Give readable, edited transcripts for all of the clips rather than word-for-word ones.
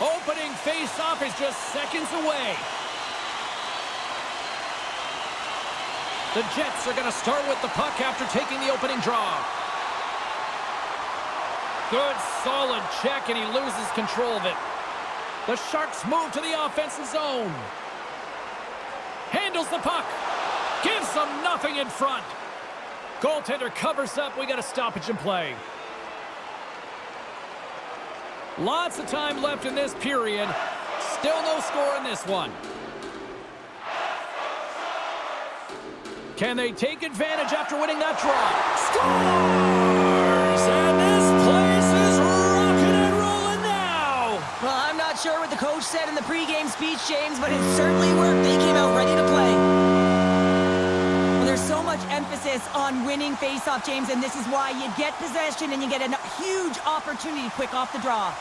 Opening face-off is just seconds away. The Jets are going to start with the puck after taking the opening draw. Good, solid check, and he loses control of it. The Sharks move to the offensive zone. Handles the puck. Gives them nothing in front. Goaltender covers up. We got a stoppage in play. Lots of time left in this period. Still no score in this one. Can they take advantage after winning that draw? Scores! And this place is rocking and rolling now! Well, I'm not sure what the coach said in the pregame speech, James, but it certainly worked. They came out ready to play. Well, there's so much emphasis on winning face-off, James, and this is why you get possession and you get a huge opportunity quick off the draw.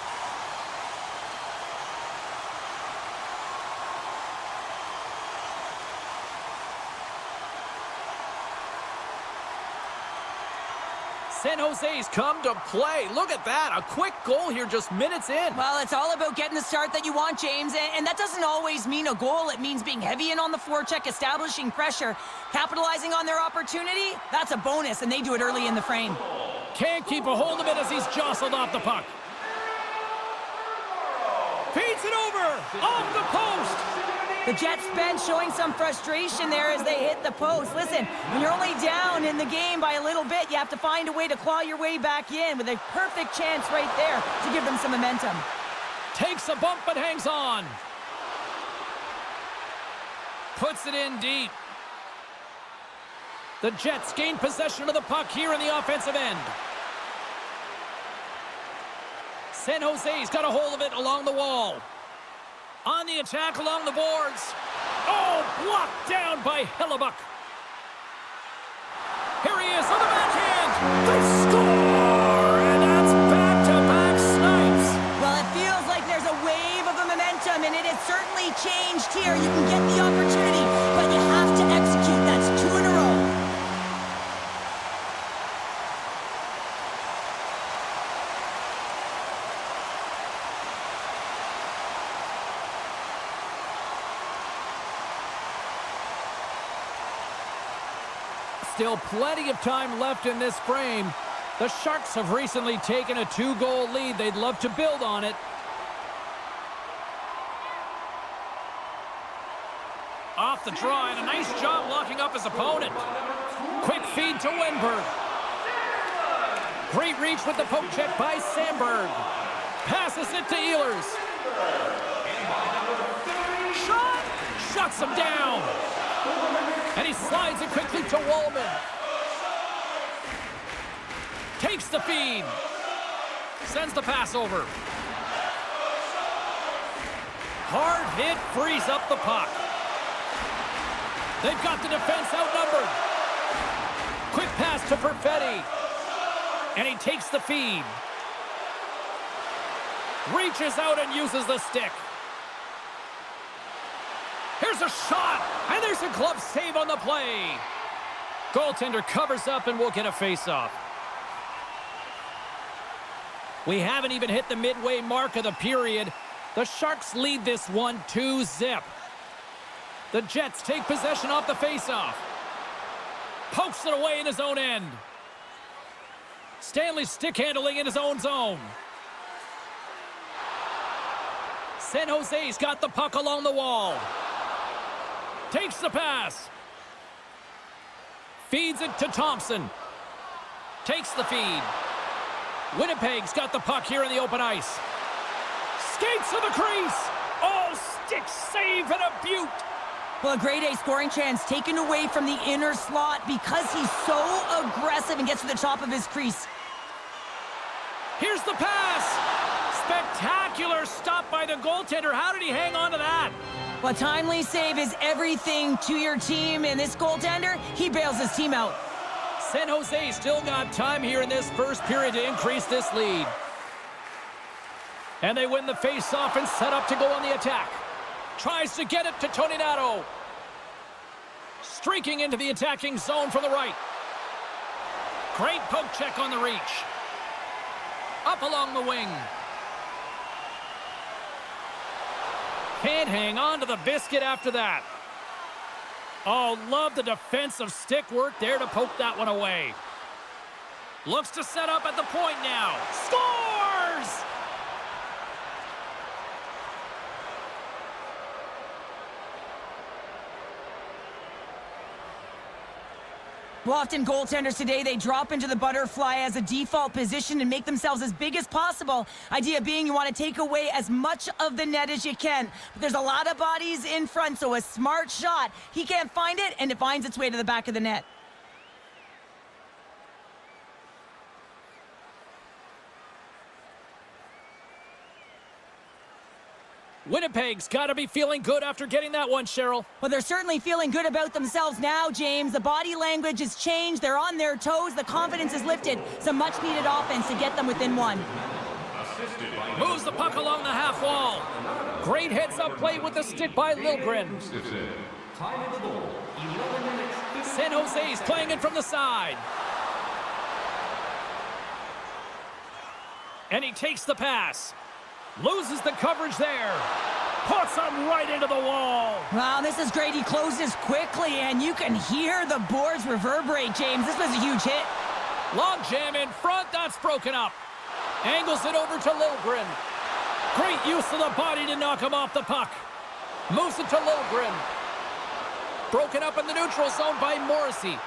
San Jose's come to play. Look at that. A quick goal here just minutes in. Well, it's all about getting the start that you want, James, and that doesn't always mean a goal. It means being heavy in on the forecheck, establishing pressure, capitalizing on their opportunity. That's a bonus, and they do it early in the frame. Can't keep a hold of it as he's jostled off the puck. Feeds it over. Off the post. The Jets bench showing some frustration there as they hit the post. Listen, when you're only down in the game by a little bit, you have to find a way to claw your way back in with a perfect chance right there to give them some momentum. Takes a bump but hangs on. Puts it in deep. The Jets gain possession of the puck here in the offensive end. San Jose's got a hold of it along the wall. On the attack along the boards. Oh, blocked down by Hellebuck. Here he is on the backhand. They score! And that's back-to-back snipes. Well, it feels like there's a wave of momentum, and it has certainly changed here. You can get the opportunity, but you have to execute. That's 2 in a row. Still plenty of time left in this frame. The Sharks have recently taken a 2-goal lead. They'd love to build on it. Off the draw, and a nice job locking up his opponent. Quick feed to Wenberg. Great reach with the poke check by Sandberg. Passes it to Ehlers. Shot! Shuts him down. And he slides it quickly to Wallman. Takes the feed. Sends the pass over. Hard hit frees up the puck. They've got the defense outnumbered. Quick pass to Perfetti. And he takes the feed. Reaches out and uses the stick. Here's a shot, and there's a glove save on the play. Goaltender covers up and we'll get a face-off. We haven't even hit the midway mark of the period. The Sharks lead this one 2-0. The Jets take possession off the face-off. Pokes it away in his own end. Stanley stick handling in his own zone. San Jose's got the puck along the wall. Takes the pass. Feeds it to Thompson. Takes the feed. Winnipeg's got the puck here in the open ice. Skates to the crease. Oh, stick save and a beaut. Well, a grade A scoring chance taken away from the inner slot because he's so aggressive and gets to the top of his crease. Here's the pass. Spectacular stop by the goaltender. How did he hang on to that? Well, timely save is everything to your team, and this goaltender, he bails his team out. San Jose still got time here in this first period to increase this lead. And they win the face-off and set up to go on the attack. Tries to get it to Toninato. Streaking into the attacking zone from the right. Great poke check on the reach. Up along the wing. Can't hang on to the biscuit after that. Oh, love the defensive stick work there to poke that one away. Looks to set up at the point now. Scores! Well, often goaltenders today, they drop into the butterfly as a default position and make themselves as big as possible. Idea being you want to take away as much of the net as you can. But there's a lot of bodies in front, so a smart shot. He can't find it, and it finds its way to the back of the net. Winnipeg's got to be feeling good after getting that one, Cheryl. Well, they're certainly feeling good about themselves now, James. The body language has changed. They're on their toes. The confidence is lifted. Some much-needed offense to get them within one. Moves the puck along the half wall. Great heads-up play with the stick by Liljegren. San Jose's playing it from the side. And he takes the pass. Loses the coverage there. Puts him right into the wall. Wow, this is great. He closes quickly, and you can hear the boards reverberate, James. This was a huge hit. Long jam in front. That's broken up. Angles it over to Liljegren. Great use of the body to knock him off the puck. Moves it to Liljegren. Broken up in the neutral zone by Morrissey.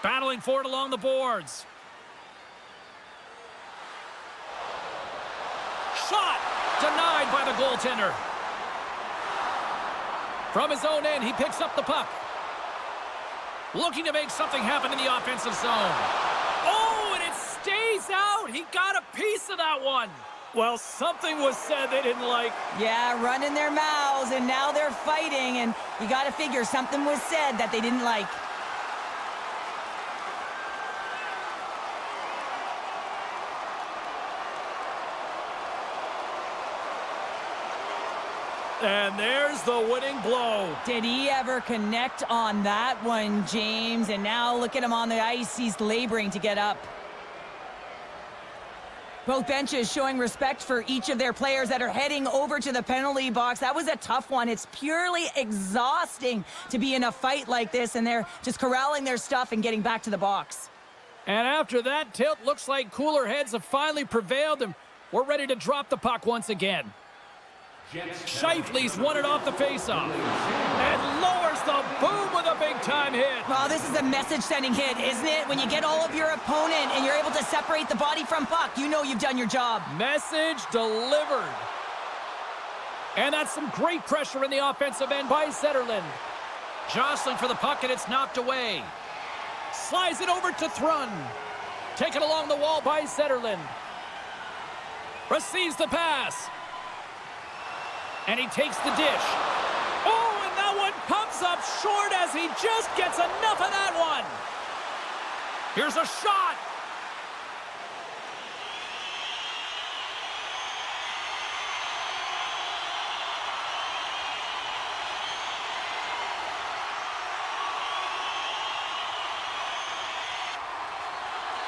Battling for it along the boards. Shot! Denied by the goaltender. From his own end, he picks up the puck. Looking to make something happen in the offensive zone. Oh, and it stays out. He got a piece of that one. Well, something was said they didn't like. Yeah, running their mouths, and now they're fighting, and you got to figure something was said that they didn't like. And there's the winning blow. Did he ever connect on that one, James? And now look at him on the ice. He's laboring to get up. Both benches showing respect for each of their players that are heading over to the penalty box. That was a tough one. It's purely exhausting to be in a fight like this, and they're just corralling their stuff and getting back to the box. And after that tilt, looks like cooler heads have finally prevailed, and we're ready to drop the puck once again. Scheifele's won it off the faceoff and lowers the boom with a big-time hit. Well, this is a message-sending hit, isn't it? When you get all of your opponent and you're able to separate the body from puck, you know you've done your job. Message delivered. And that's some great pressure in the offensive end by Zetterlund. Jostling for the puck, and it's knocked away. Slides it over to Thrun. Taken along the wall by Zetterlund. Receives the pass. And he takes the dish. Oh, and that one comes up short as he just gets enough of that one. Here's a shot.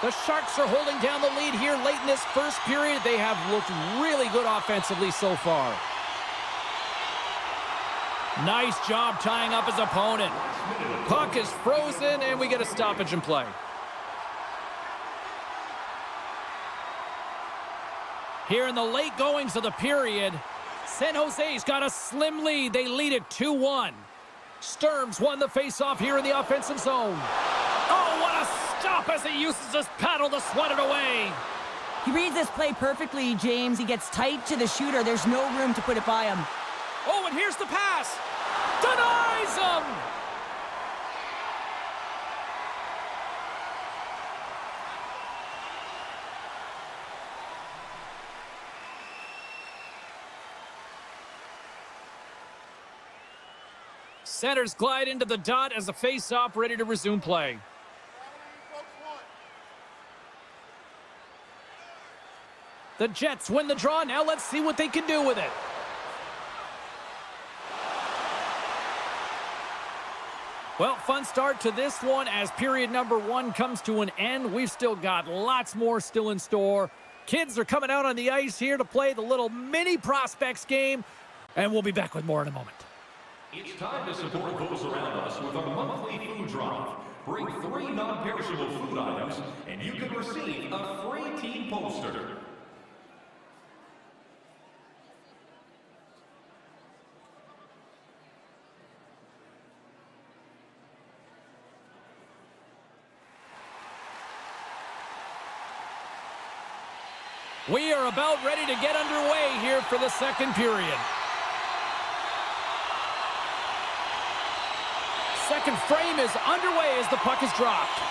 The Sharks are holding down the lead here late in this first period. They have looked really good offensively so far. Nice job tying up his opponent. Puck is frozen, and we get a stoppage in play. Here in the late goings of the period, San Jose's got a slim lead. They lead it 2-1. Sturms won the faceoff here in the offensive zone. Oh, what a stop as he uses his paddle to swat it away. He reads this play perfectly, James. He gets tight to the shooter. There's no room to put it by him. Oh, and here's the pass. Denies him. Centers glide into the dot as the face-off ready to resume play. The Jets win the draw. Now let's see what they can do with it. Well, fun start to this one as period number 1 comes to an end. We've still got lots more still in store. Kids are coming out on the ice here to play the little mini prospects game, and we'll be back with more in a moment. It's time to support those around us with our monthly food drive. Bring 3 non-perishable food items, and you can receive a free team poster. We are about ready to get underway here for the second period. Second frame is underway as the puck is dropped.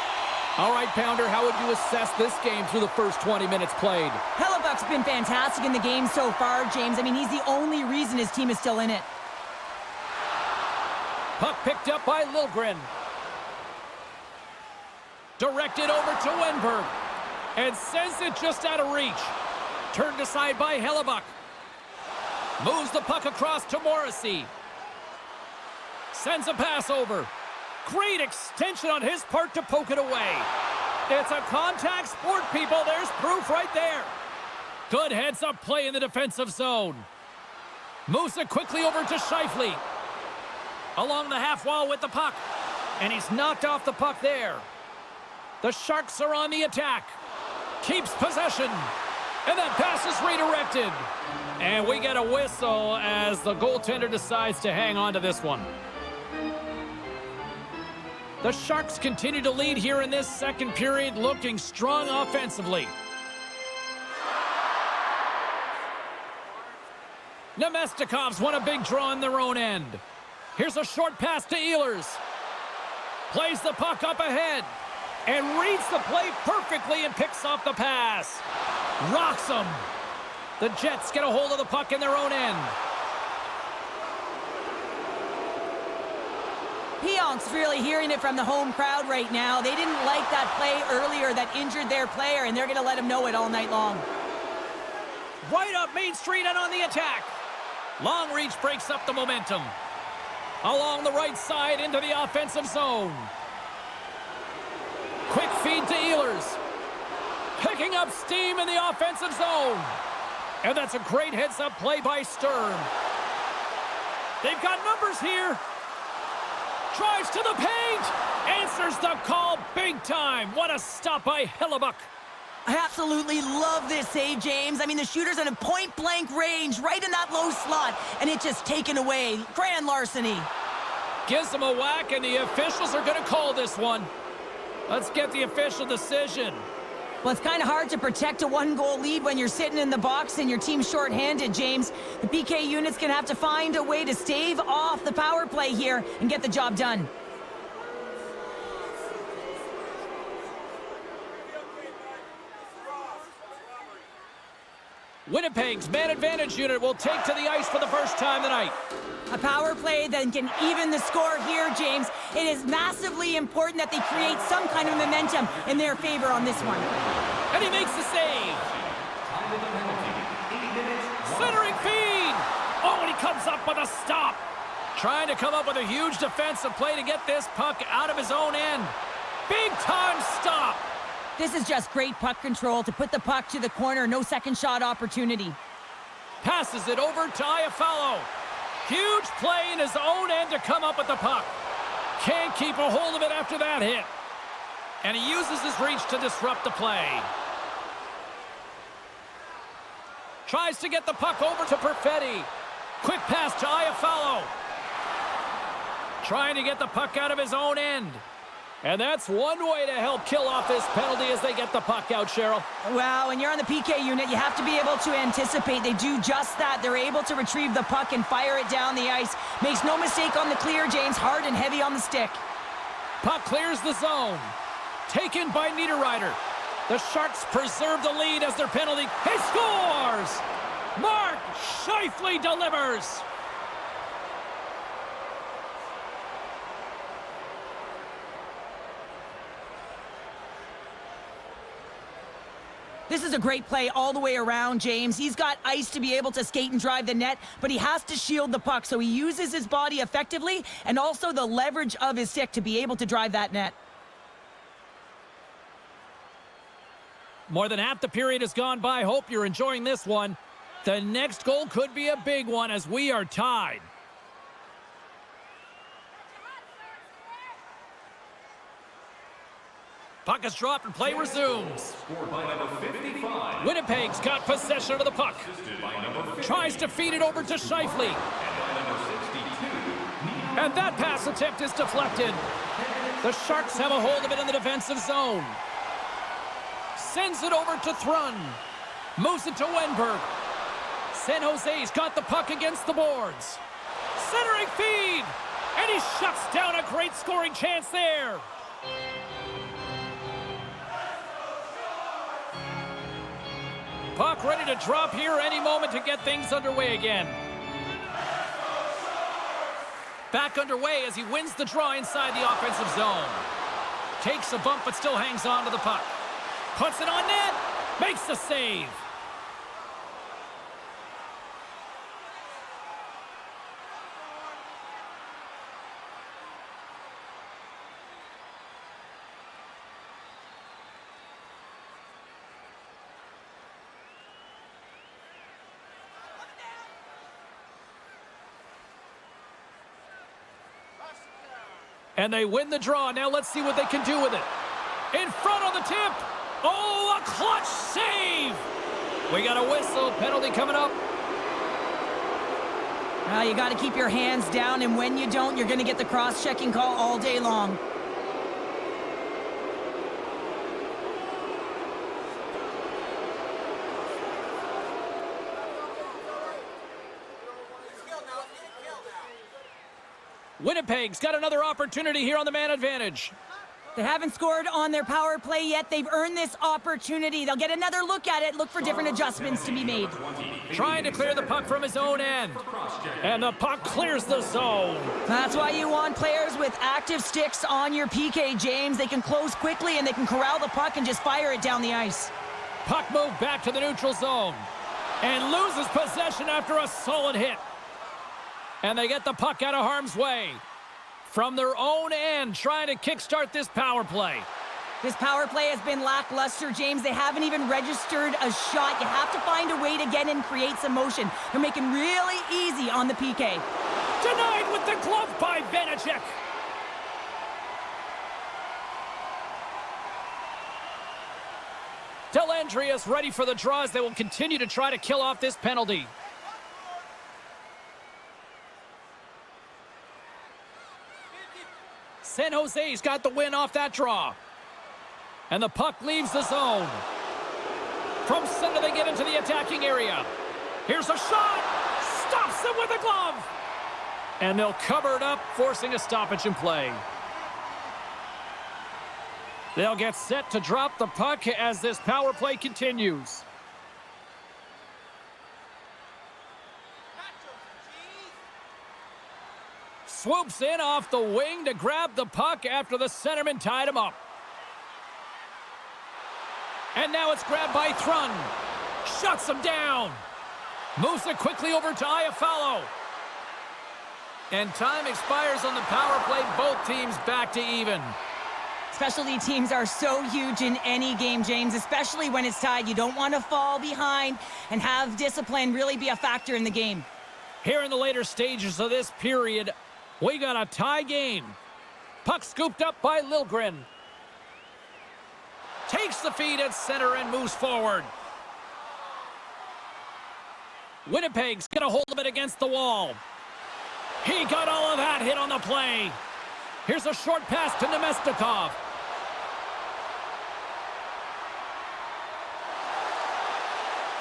All right, Pounder, how would you assess this game through the first 20 minutes played? Hellebuck's been fantastic in the game so far, James. I mean, he's the only reason his team is still in it. Puck picked up by Liljegren. Directed over to Wenberg. And sends it just out of reach. Turned aside by Hellebuck. Moves the puck across to Morrissey. Sends a pass over. Great extension on his part to poke it away. It's a contact sport, people. There's proof right there. Good heads-up play in the defensive zone. Moves it quickly over to Scheifele. Along the half wall with the puck. And he's knocked off the puck there. The Sharks are on the attack. Keeps possession. And that pass is redirected. And we get a whistle as the goaltender decides to hang on to this one. The Sharks continue to lead here in this second period, looking strong offensively. Nemestikov's won a big draw in their own end. Here's a short pass to Ehlers. Plays the puck up ahead. And reads the play perfectly and picks off the pass. Rocks him. The Jets get a hold of the puck in their own end. Pionk's really hearing it from the home crowd right now. They didn't like that play earlier that injured their player, and they're going to let him know it all night long. Right up Main Street and on the attack. Long reach breaks up the momentum. Along the right side into the offensive zone. Quick feed to Ehlers. Picking up steam in the offensive zone. And that's a great heads-up play by Stern. They've got numbers here. Drives to the paint. Answers the call big time. What a stop by Hellebuck. I absolutely love this save, James. I mean, the shooter's in a point-blank range, right in that low slot, and it's just taken away. Grand larceny. Gives him a whack, and the officials are going to call this one. Let's get the official decision. Well, it's kind of hard to protect a one-goal lead when you're sitting in the box and your team's shorthanded, James. The PK unit's going to have to find a way to stave off the power play here and get the job done. Winnipeg's man advantage unit will take to the ice for the first time tonight. A power play that can even the score here, James. It is massively important that they create some kind of momentum in their favor on this one. And he makes the save. Centering feed. Oh, and he comes up with a stop. Trying to come up with a huge defensive play to get this puck out of his own end. Big time stop. This is just great puck control to put the puck to the corner. No second shot opportunity. Passes it over to Iafallo. Huge play in his own end to come up with the puck. Can't keep a hold of it after that hit. And he uses his reach to disrupt the play. Tries to get the puck over to Perfetti. Quick pass to Iafallo. Trying to get the puck out of his own end. And that's one way to help kill off this penalty as they get the puck out, Cheryl. Wow, when you're on the PK unit, you have to be able to anticipate. They do just that. They're able to retrieve the puck and fire it down the ice. Makes no mistake on the clear, James. Hard and heavy on the stick. Puck clears the zone. Taken by Niederreiter. The Sharks preserve the lead as their penalty. He scores! Mark Scheifele delivers. This is a great play all the way around, James. He's got ice to be able to skate and drive the net, but he has to shield the puck, so he uses his body effectively and also the leverage of his stick to be able to drive that net. More than half the period has gone by. Hope you're enjoying this one. The next goal could be a big one as we are tied. Puck is dropped and play resumes. Scored by number 55. Winnipeg's got possession of the puck. Assisted by number 50. Tries to feed it over to Scheifele. And by number 62. And that pass attempt is deflected. The Sharks have a hold of it in the defensive zone. Sends it over to Thrun. Moves it to Wenberg. San Jose's got the puck against the boards. Centering feed. And he shuts down a great scoring chance there. Puck ready to drop here any moment to get things underway again. Back underway as he wins the draw inside the offensive zone. Takes a bump but still hangs on to the puck. Puts it on net. Makes the save. And they win the draw. Now let's see what they can do with it. In front on the tip. Oh, a clutch save. We got a whistle. Penalty coming up. Well, you got to keep your hands down, and when you don't, you're going to get the cross-checking call all day long. Winnipeg's got another opportunity here on the man advantage. They haven't scored on their power play yet. They've earned this opportunity. They'll get another look at it, look for different adjustments to be made. Trying to clear the puck from his own end. And the puck clears the zone. That's why you want players with active sticks on your PK, James. They can close quickly and they can corral the puck and just fire it down the ice. Puck moved back to the neutral zone. And loses possession after a solid hit. And they get the puck out of harm's way. From their own end, trying to kickstart this power play. This power play has been lackluster, James. They haven't even registered a shot. You have to find a way to get in and create some motion. They're making really easy on the PK. Denied with the glove by Vanacek. Dellandria's ready for the draws. They will continue to try to kill off this penalty. San Jose's got the win off that draw. And the puck leaves the zone. From center, they get into the attacking area. Here's a shot. Stops them with a glove. And they'll cover it up, forcing a stoppage in play. They'll get set to drop the puck as this power play continues. Swoops in off the wing to grab the puck after the centerman tied him up. And now it's grabbed by Thrun. Shuts him down. Moves it quickly over to Iafallo. And time expires on the power play. Both teams back to even. Specialty teams are so huge in any game, James, especially when it's tied. You don't want to fall behind and have discipline really be a factor in the game. Here in the later stages of this period, we got a tie game. Puck scooped up by Liljegren. Takes the feed at center and moves forward. Winnipeg's got a hold of it against the wall. He got all of that hit on the play. Here's a short pass to Nemestikov.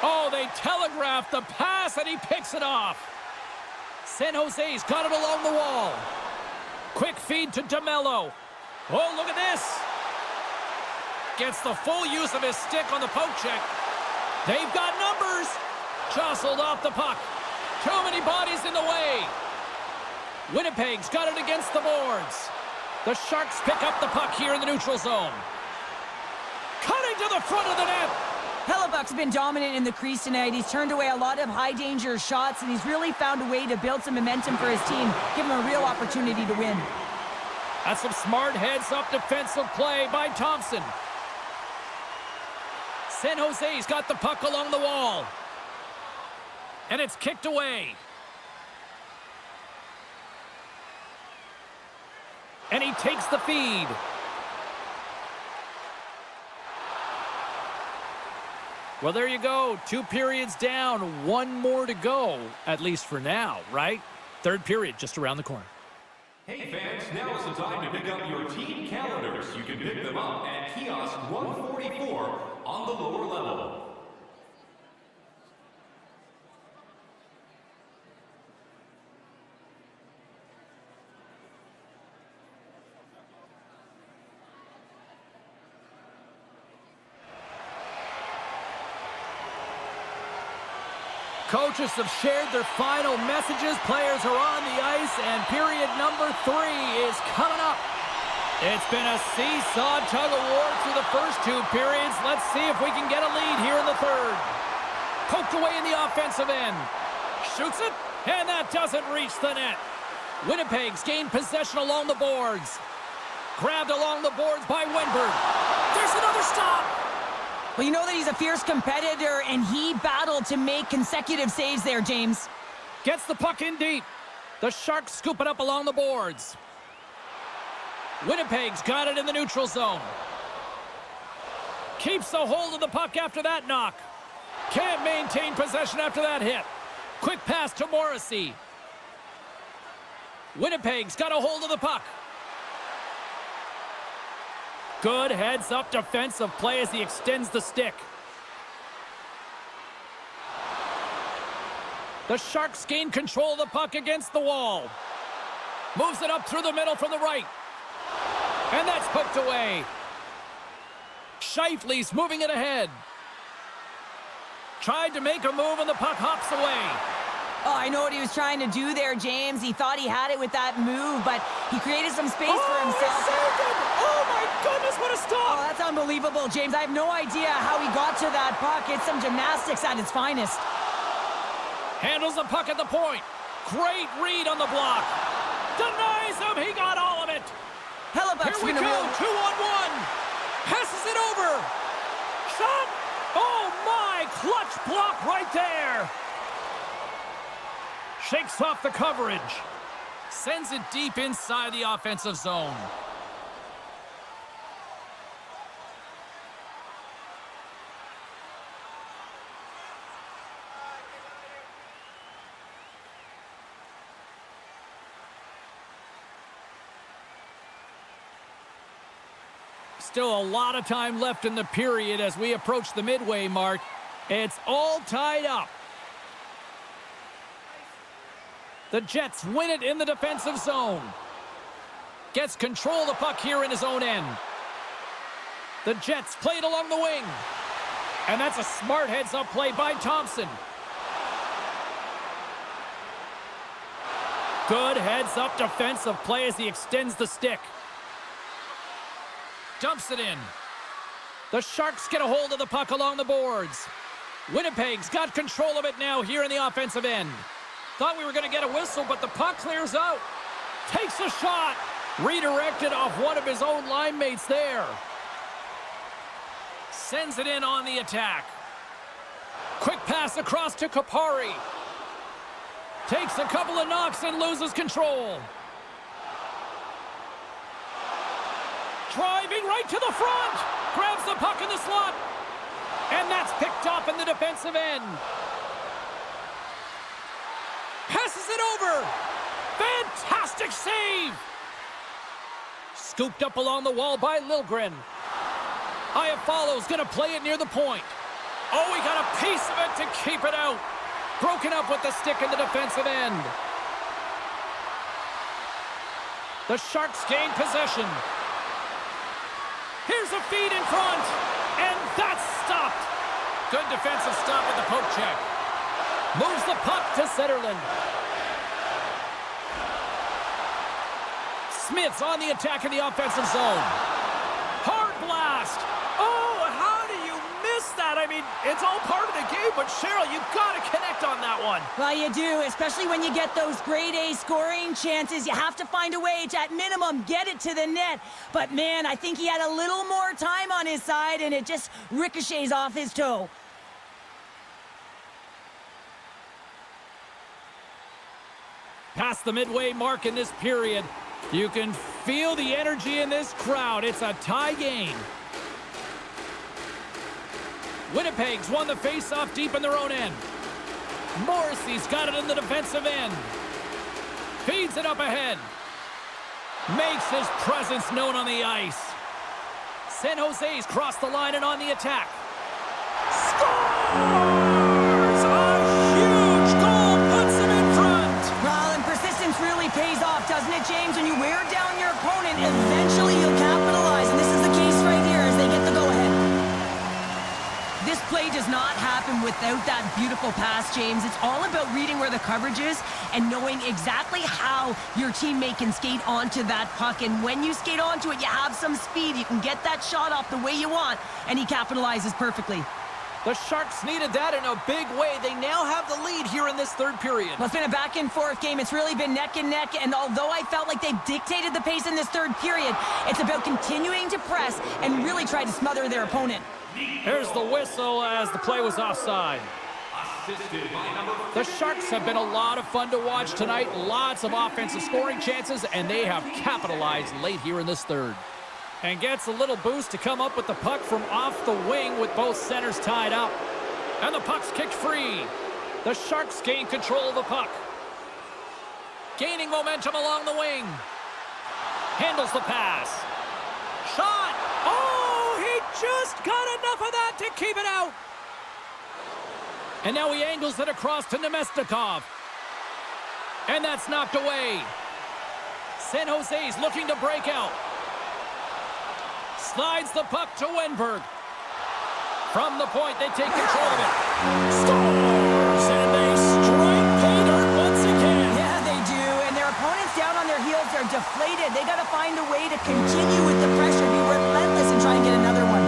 Oh, they telegraphed the pass and he picks it off. San Jose's got it along the wall. Quick feed to DeMello. Oh, look at this. Gets the full use of his stick on the poke check. They've got numbers. Jostled off the puck. Too many bodies in the way. Winnipeg's got it against the boards. The Sharks pick up the puck here in the neutral zone. Cutting to the front of the net. Hellebuck's been dominant in the crease tonight. He's turned away a lot of high-danger shots, and he's really found a way to build some momentum for his team, give him a real opportunity to win. That's some smart heads-up defensive play by Thompson. San Jose's got the puck along the wall. And it's kicked away. And he takes the feed. Well, there you go. 2 periods down, 1 more to go, at least for now, right? 3rd period just around the corner. Hey fans, now is the time to pick up your team calendars. You can pick them up at kiosk 144 on the lower level. Coaches have shared their final messages. Players are on the ice, and period number 3 is coming up. It's been a seesaw tug-of-war through the first 2 periods. Let's see if we can get a lead here in the 3rd. Poked away in the offensive end. Shoots it, and that doesn't reach the net. Winnipeg's gained possession along the boards. Grabbed along the boards by Wenberg. There's another stop. Well, you know that he's a fierce competitor, and he battled to make consecutive saves there, James. Gets the puck in deep. The Sharks scoop it up along the boards. Winnipeg's got it in the neutral zone. Keeps the hold of the puck after that knock. Can't maintain possession after that hit. Quick pass to Morrissey. Winnipeg's got a hold of the puck. Good heads-up defensive play as he extends the stick. The Sharks gain control of the puck against the wall. Moves it up through the middle from the right. And that's poked away. Scheifele's moving it ahead. Tried to make a move and the puck hops away. Oh, I know what he was trying to do there, James. He thought he had it with that move, but he created some space for himself. He saved it! Oh my goodness, what a stop! Oh, that's unbelievable, James. I have no idea how he got to that puck. It's some gymnastics at its finest. Handles the puck at the point. Great read on the block. Denies him, he got all of it. Hellebuck's Here we go, 2-on-1. Passes it over. Shot! Oh my, clutch block right there. Shakes off the coverage. Sends it deep inside the offensive zone. Still a lot of time left in the period as we approach the midway mark. It's all tied up. The Jets win it in the defensive zone. Gets control of the puck here in his own end. The Jets play it along the wing. And that's a smart heads-up play by Thompson. Good heads-up defensive play as he extends the stick. Dumps it in. The Sharks get a hold of the puck along the boards. Winnipeg's got control of it now here in the offensive end. Thought we were going to get a whistle, but the puck clears out. Takes a shot. Redirected off one of his own line mates there. Sends it in on the attack. Quick pass across to Kapari. Takes a couple of knocks and loses control. Driving right to the front. Grabs the puck in the slot. And that's picked off in the defensive end. Passes it over. Fantastic save. Scooped up along the wall by Liljegren. Iafallo's going to play it near the point. Oh, he got a piece of it to keep it out. Broken up with the stick in the defensive end. The Sharks gain possession. Here's a feed in front. And that's stopped. Good defensive stop with the poke check. Moves the puck to Zetterlund. Smith's on the attack in the offensive zone. Hard blast. Oh, how do you miss that? I mean, it's all part of the game, but Cheryl, you've got to connect on that one. one. Well, you do, especially when you get those grade A scoring chances. You have to find a way to, at minimum, get it to the net. But, man, I think he had a little more time on his side, and it just ricochets off his toe. Past the midway mark in this period. You can feel the energy in this crowd. It's a tie game. Winnipeg's won the face-off deep in their own end. Morrissey's got it in the defensive end. Feeds it up ahead. Makes his presence known on the ice. San Jose's crossed the line and on the attack. Scores! A huge goal puts him in front. Well, and persistence really pays off, doesn't it, James? When you wear down your opponent, eventually you'll capitalize. And this is the case right here as they get the go-ahead. This play does not happen without that beautiful pass, James. It's all about reading where the coverage is and knowing exactly how your teammate can skate onto that puck. And when you skate onto it, you have some speed. You can get that shot off the way you want, and he capitalizes perfectly. The Sharks needed that in a big way. They now have the lead here in this third period. Well, it's been a back-and-forth game. It's really been neck and neck, and although I felt like they dictated the pace in this third period, it's about continuing to press and really try to smother their opponent. Here's the whistle as the play was offside. The Sharks have been a lot of fun to watch tonight. Lots of offensive scoring chances, and they have capitalized late here in this third. And gets a little boost to come up with the puck from off the wing with both centers tied up. And the puck's kicked free. The Sharks gain control of the puck. Gaining momentum along the wing. Handles the pass. Shot! Oh, he just got enough of that to keep it out. And now he angles it across to Nemestikov. And that's knocked away. San Jose's looking to break out. Slides the puck to Wenberg. From the point, they take control of it. Scores! And they strike pay dirt once again. Yeah, they do. And their opponents down on their heels are deflated. They got to find a way to continue with the pressure, be relentless, and try and get another one.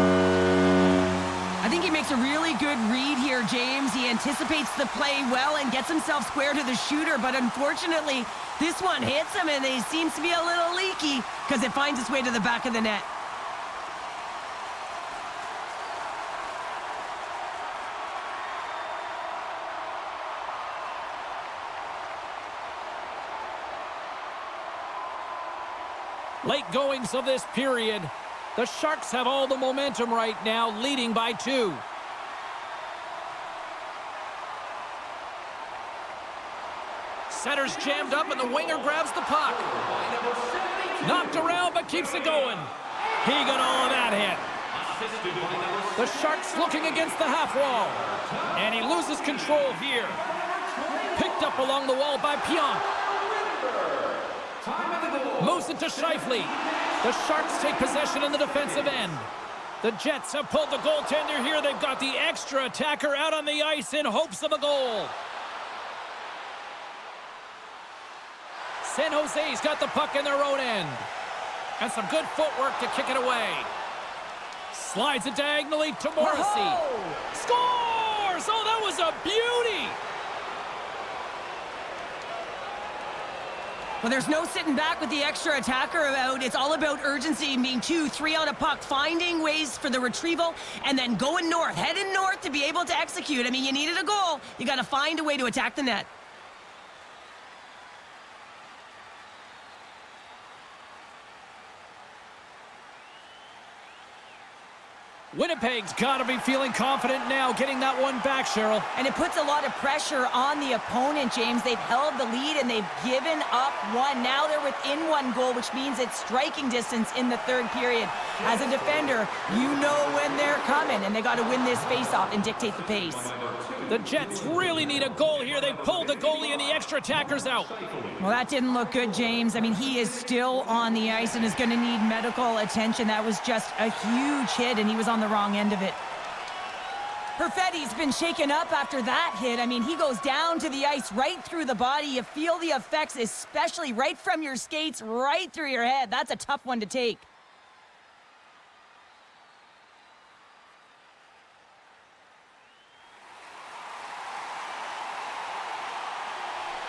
I think he makes a really good read here, James. He anticipates the play well and gets himself square to the shooter. But unfortunately, this one hits him, and he seems to be a little leaky because it finds its way to the back of the net. Late goings of this period. The Sharks have all the momentum right now, leading by 2. Center's jammed up and the winger grabs the puck. Knocked around but keeps it going. He got all of that hit. The Sharks looking against the half wall. And he loses control here. Picked up along the wall by Pionk. Moves it to Scheifele. The Sharks take possession in the defensive end. The Jets have pulled the goaltender here. They've got the extra attacker out on the ice in hopes of a goal. San Jose's got the puck in their own end. And some good footwork to kick it away. Slides it diagonally to Morrissey. Scores! Oh, that was a beauty! Well, there's no sitting back with the extra attacker out. It's all about urgency, being 2, 3 on a puck, finding ways for the retrieval, and then going north, heading north to be able to execute. I mean, you needed a goal. You got to find a way to attack the net. Winnipeg's got to be feeling confident now, getting that one back, Cheryl. And it puts a lot of pressure on the opponent, James. They've held the lead, and they've given up 1. Now they're within 1 goal, which means it's striking distance in the third period. As a defender, you know when they're coming, and they got to win this faceoff and dictate the pace. The Jets really need a goal here. They pulled the goalie and the extra attackers out. Well, that didn't look good, James. I mean, he is still on the ice and is going to need medical attention. That was just a huge hit, and he was on the wrong end of it. Perfetti's been shaken up after that hit. I mean, he goes down to the ice right through the body. You feel the effects, especially right from your skates, right through your head. That's a tough one to take.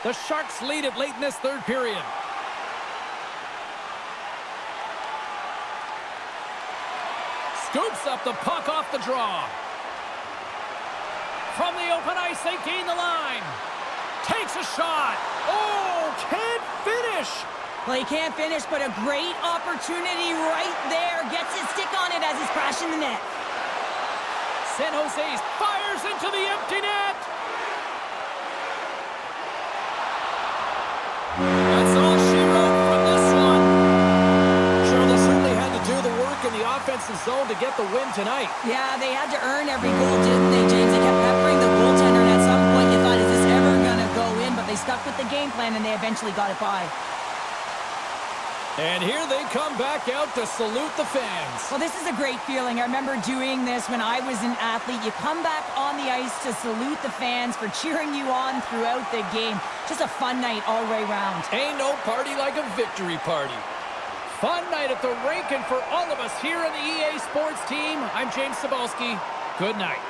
The Sharks lead it late in this third period. Scoops up the puck off the draw. From the open ice, they gain the line. Takes a shot. Oh, can't finish. Well, he can't finish, but a great opportunity right there. Gets his stick on it as he's crashing the net. San Jose fires into the empty net. That's all she wrote from this one. Sure, they certainly had to do the work in the offensive zone to get the win tonight. Yeah, they had to earn every goal, didn't they, James? They kept peppering the goaltender, and at some point you thought, is this ever going to go in? But they stuck with the game plan, and they eventually got it by. And here they come back out to salute the fans. Well, this is a great feeling. I remember doing this when I was an athlete. You come back on the ice to salute the fans for cheering you on throughout the game. Just a fun night all the way around. Ain't no party like a victory party. Fun night at the rink, and for all of us here on the EA Sports team, I'm James Cebulski. Good night.